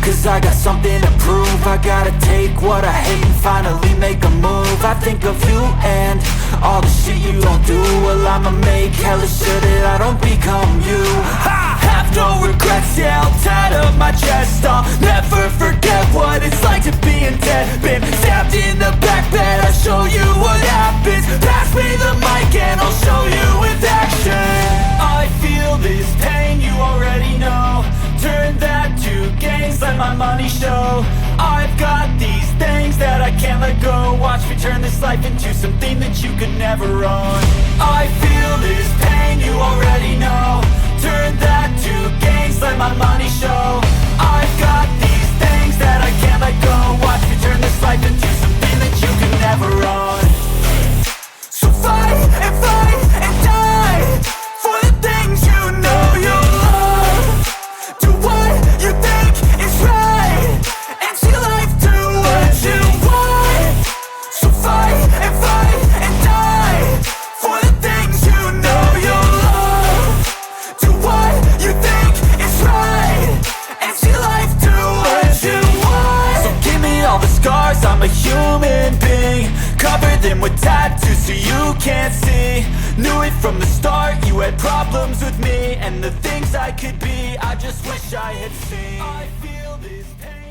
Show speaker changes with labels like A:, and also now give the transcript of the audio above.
A: Cause I got something to prove. I gotta take what I hate and finally make a move. I think of you and all the shit you don't do. Well, I'ma make hella sure that I don't become you. I have no regrets, yeah, I'll tattle my chest. I'll never forget what it's like to be in debt. Been stabbed in the back bed, I'll show you what happens. Pass me the mic and I'll show you with action. I feel this pain, you already know. Turn that to gains, let my money show. I've got these things that I can't let go. Watch me turn this life into something that you could never own. I feel this pain, you already know. Turn that to gains, let my money show. I've got these things that I can't let go. Watch me turn this life into something that you could never own. So fight and die for the things you know you love. Do what you think is right and see life do what you want. So fight and die for the things you know you love. Do what you think is right and see life do what you want. So give me all the scars, I'm a human being. Cover them with tattoos so you can't see. Knew it from the start, you had problems with me and the things I could be. I just wish I had seen. I feel this pain.